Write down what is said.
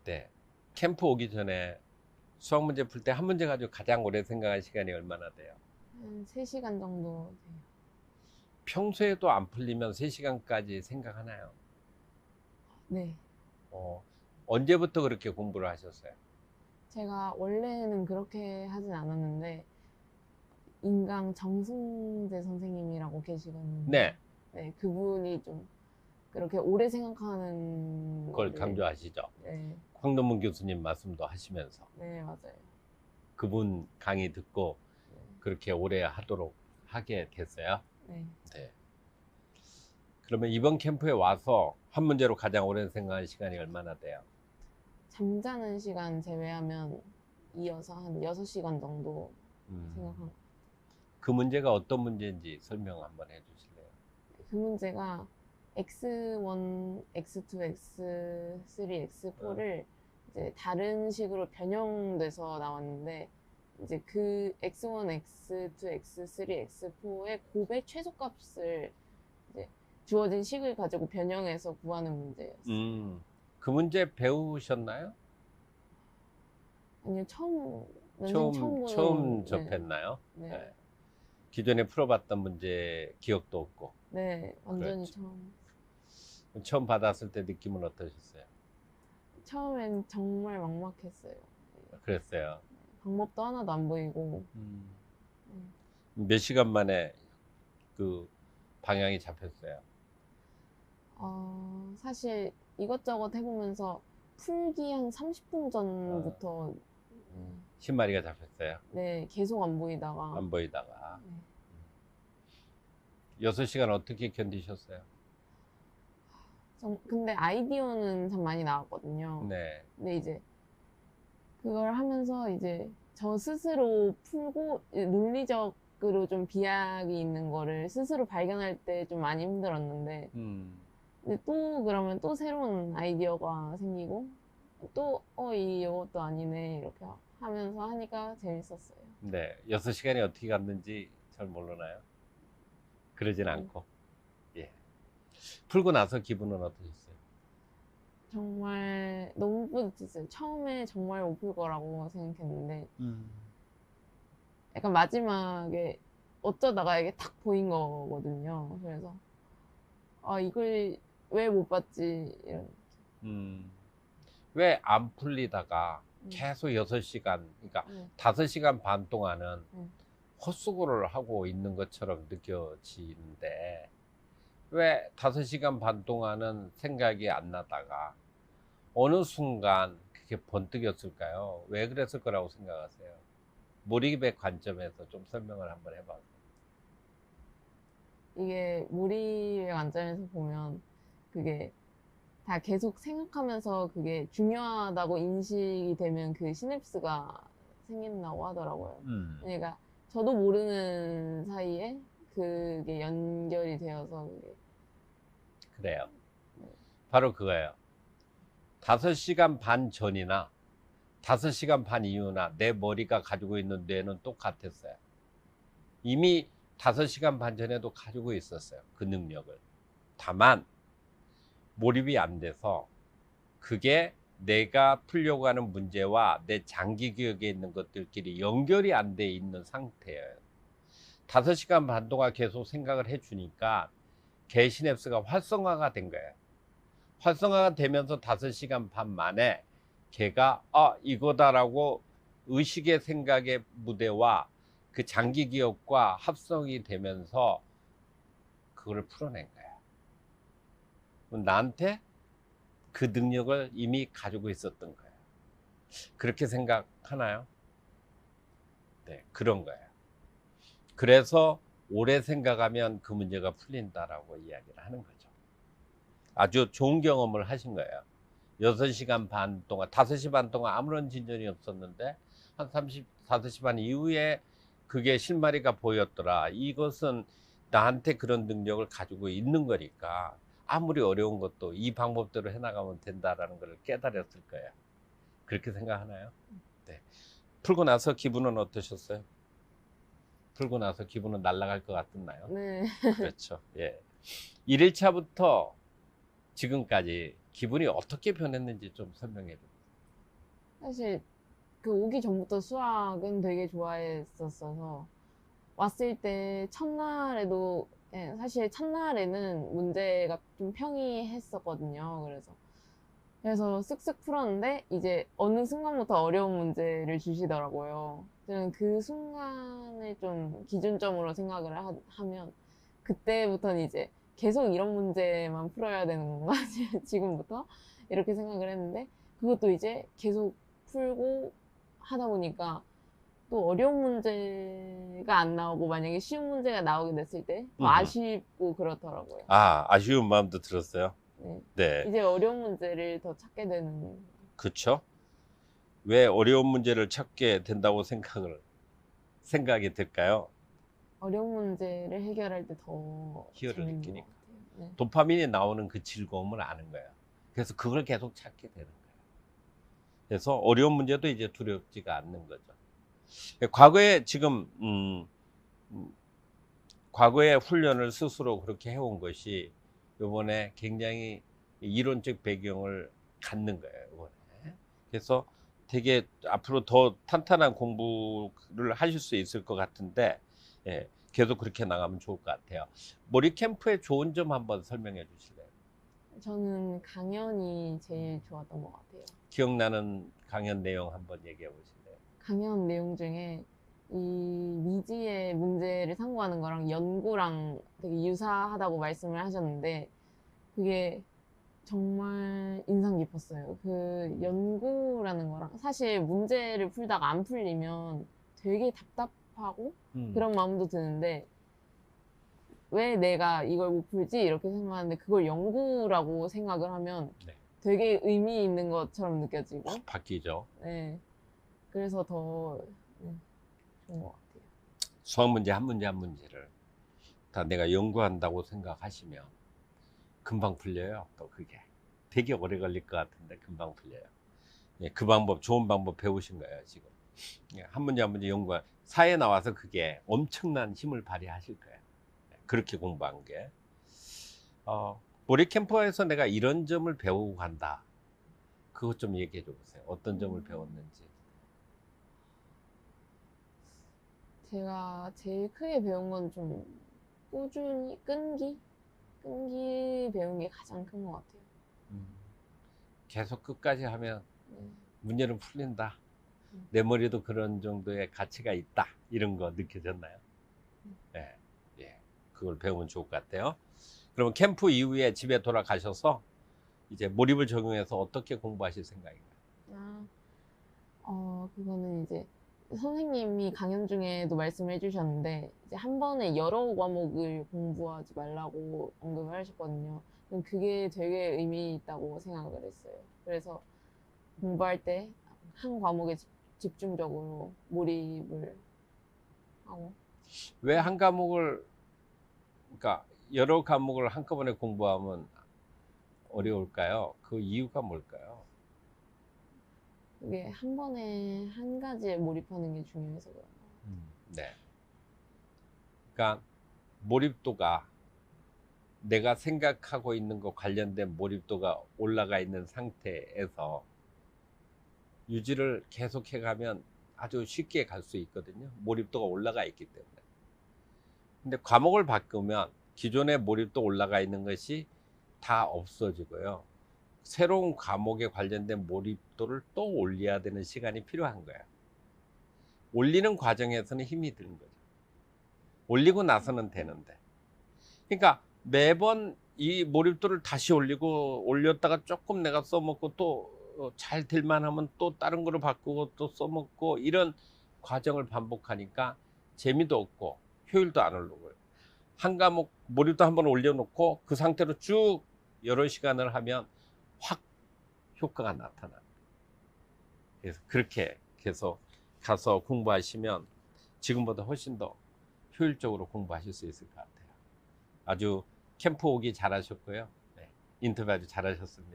네. 캠프 오기 전에 수학 문제 풀 때 한 문제 가지고 가장 오래 생각한 시간이 얼마나 돼요? 한 3시간 정도 돼요. 평소에도 안 풀리면 3시간까지 생각하나요? 네. 어, 언제부터 그렇게 공부를 하셨어요? 제가 원래는 그렇게 하진 않았는데 인강 정승재 선생님이라고 계시거든요. 네, 네, 그분이 좀 그렇게 오래 생각하는 그걸 거를. 강조하시죠. 네, 황동문 교수님 말씀도 하시면서 네, 맞아요. 그분 강의 듣고 네, 그렇게 오래 하도록 하게 됐어요. 네. 네. 그러면 이번 캠프에 와서 한 문제로 가장 오래 생각한 시간이 얼마나 돼요? 잠자는 시간 제외하면 이어서 한 6시간 정도 생각한. 그 문제가 어떤 문제인지 설명 한번 해주실래요? 그 문제가 x1, x2, x3, x4를 이제 다른 식으로 변형돼서 나왔는데 이제 그 x1, x2, x3, x4의 곱의 최소값을 이제 주어진 식을 가지고 변형해서 구하는 문제였어요. 그 문제 배우셨나요? 아니요, 처음 보는. 처음 네, 접했나요? 네, 네. 기존에 풀어봤던 문제 기억도 없고. 네, 완전히 그렇죠. 처음. 처음 받았을 때 느낌은 어떠셨어요? 처음엔 정말 막막했어요. 그랬어요. 방법도 하나도 안 보이고. 몇 시간 만에 그 방향이 잡혔어요? 사실 이것저것 해보면서 풀기 한 30분 전부터 신마리가 잡혔어요? 네, 계속 안 보이다가. 안 보이다가. 네. 6시간 어떻게 견디셨어요? 근데 아이디어는 참 많이 나왔거든요. 네. 근데 이제 그걸 하면서 이제 저 스스로 풀고 논리적으로 좀 비약이 있는 거를 스스로 발견할 때 좀 많이 힘들었는데 근데 또 그러면 또 새로운 아이디어가 생기고 또 이것도 아니네 이렇게 하면서 하니까 재밌었어요. 네. 6시간이 어떻게 갔는지 잘 모르나요? 그러진 않고. 예. 풀고 나서 기분은 어떠셨어요? 정말 너무 뿌듯했어요. 처음에 정말 못 풀 거라고 생각했는데 약간 마지막에 어쩌다가 이게 탁 보인 거거든요. 그래서 이걸 왜 못 봤지 이런. 왜 안 풀리다가 음. 계속 6시간, 그러니까 네. 5시간 반 동안은 네. 헛수고를 하고 있는 것처럼 느껴지는데 왜 5시간 반 동안은 생각이 안 나다가 어느 순간 그게 번뜩였을까요? 왜 그랬을 거라고 생각하세요? 몰입의 관점에서 좀 설명을 한번 해봐요. 이게 몰입의 관점에서 보면 그게 다 계속 생각하면서 그게 중요하다고 인식이 되면 그 시냅스가 생긴다고 하더라고요. 그러니까 저도 모르는 사이에 그게 연결이 되어서 그게. 그래요. 바로 그거예요. 5시간 반 전이나 5시간 반 이후나 내 머리가 가지고 있는 뇌는 똑같았어요. 이미 5시간 반 전에도 가지고 있었어요. 그 능력을. 다만 몰입이 안 돼서 그게 내가 풀려고 하는 문제와 내 장기 기억에 있는 것들끼리 연결이 안 돼 있는 상태예요. 5시간 반 동안 계속 생각을 해주니까 개시냅스가 활성화가 된 거예요. 활성화가 되면서 5시간 반 만에 걔가 이거다라고 의식의 생각의 무대와 그 장기 기억과 합성이 되면서 그걸 풀어낸 거야. 나한테 그 능력을 이미 가지고 있었던 거예요. 그렇게 생각하나요? 네, 그런 거예요. 그래서 오래 생각하면 그 문제가 풀린다라고 이야기를 하는 거죠. 아주 좋은 경험을 하신 거예요. 6시간 반 동안, 5시 반 동안 아무런 진전이 없었는데 한 5시 반 이후에 그게 실마리가 보였더라. 이것은 나한테 그런 능력을 가지고 있는 거니까 아무리 어려운 것도 이 방법대로 해나가면 된다라는 걸 깨달았을 거예요. 그렇게 생각하나요? 네. 풀고 나서 기분은 어떠셨어요? 풀고 나서 기분은 날아갈 것 같았나요? 네. 그렇죠. 예. 1일차부터 지금까지 기분이 어떻게 변했는지 좀 설명해 주세요. 사실 그 오기 전부터 수학은 되게 좋아했었어서 왔을 때 첫날에도 사실 첫날에는 문제가 좀 평이했었거든요. 그래서 쓱쓱 풀었는데 이제 어느 순간부터 어려운 문제를 주시더라고요. 저는 그 순간을 좀 기준점으로 생각을 하면 그때부터는 이제 계속 이런 문제만 풀어야 되는 건가? 지금부터? 이렇게 생각을 했는데 그것도 이제 계속 풀고 하다 보니까 또 어려운 문제가 안 나오고 만약에 쉬운 문제가 나오게 됐을 때 더 아쉽고 그렇더라고요. 아쉬운 마음도 들었어요. 네. 네. 이제 어려운 문제를 더 찾게 되는. 그쵸? 왜 어려운 문제를 찾게 된다고 생각이 들까요? 어려운 문제를 해결할 때 더 희열을 재밌는 느끼니까. 것 같아요. 네. 도파민이 나오는 그 즐거움을 아는 거예요. 그래서 그걸 계속 찾게 되는 거예요. 그래서 어려운 문제도 이제 두렵지가 않는 거죠. 과거에 지금 과거의 훈련을 스스로 그렇게 해온 것이 이번에 굉장히 이론적 배경을 갖는 거예요. 이번에. 그래서 되게 앞으로 더 탄탄한 공부를 하실 수 있을 것 같은데 예, 계속 그렇게 나가면 좋을 것 같아요. 모리 캠프의 좋은 점 한번 설명해 주실래요? 저는 강연이 제일 좋았던 것 같아요. 기억나는 강연 내용 한번 얘기해 보실래요? 강연 내용 중에 이 미지의 문제를 탐구하는 거랑 연구랑 되게 유사하다고 말씀을 하셨는데 그게 정말 인상 깊었어요. 그 연구라는 거랑 사실 문제를 풀다가 안 풀리면 되게 답답하고 그런 마음도 드는데 왜 내가 이걸 못 풀지? 이렇게 생각하는데 그걸 연구라고 생각을 하면 네. 되게 의미 있는 것처럼 느껴지고 확 바뀌죠. 네. 그래서 더 좋은 것 같아요. 수학 문제 한 문제 한 문제를 다 내가 연구한다고 생각하시면 금방 풀려요. 또 그게 되게 오래 걸릴 것 같은데 금방 풀려요. 예, 그 방법 좋은 방법 배우신 거예요 지금. 예, 한 문제 한 문제 연구 사회에 나와서 그게 엄청난 힘을 발휘하실 거예요. 예, 그렇게 공부한 게 모리 캠프에서 내가 이런 점을 배우고 간다. 그것 좀 얘기해 줘 보세요. 어떤 점을 배웠는지. 제가 제일 크게 배운 건 좀 꾸준히 끈기 배운 게 가장 큰 것 같아요. 계속 끝까지 하면 네. 문제는 풀린다. 내 머리도 그런 정도의 가치가 있다. 이런 거 느껴졌나요? 네, 예, 그걸 배우면 좋을 것 같아요. 그러면 캠프 이후에 집에 돌아가셔서 이제 몰입을 적용해서 어떻게 공부하실 생각인가요? 그거는 이제 선생님이 강연 중에도 말씀을 해주셨는데 이제 한 번에 여러 과목을 공부하지 말라고 언급을 하셨거든요. 그게 되게 의미 있다고 생각을 했어요. 그래서 공부할 때 한 과목에 집중적으로 몰입을 하고. 왜 한 과목을, 그러니까 여러 과목을 한꺼번에 공부하면 어려울까요? 그 이유가 뭘까요? 그게 한 번에 한 가지에 몰입하는 게 중요해서 그런 거예요. 네. 그러니까 몰입도가 내가 생각하고 있는 것 관련된 몰입도가 올라가 있는 상태에서 유지를 계속해 가면 아주 쉽게 갈 수 있거든요. 몰입도가 올라가 있기 때문에. 근데 과목을 바꾸면 기존의 몰입도 올라가 있는 것이 다 없어지고요. 새로운 과목에 관련된 몰입도를 또 올려야 되는 시간이 필요한 거예요. 올리는 과정에서는 힘이 드는 거죠. 올리고 나서는 되는데. 그러니까 매번 이 몰입도를 다시 올렸다가 조금 내가 써먹고 또 잘 될만 하면 또 다른 거로 바꾸고 또 써먹고 이런 과정을 반복하니까 재미도 없고 효율도 안 오르고요. 한 과목 몰입도 한번 올려놓고 그 상태로 쭉 여러 시간을 하면 확 효과가 나타나요. 그래서 그렇게 계속 가서 공부하시면 지금보다 훨씬 더 효율적으로 공부하실 수 있을 것 같아요. 아주 캠프 오기 잘하셨고요. 네, 인터뷰 아주 잘하셨습니다.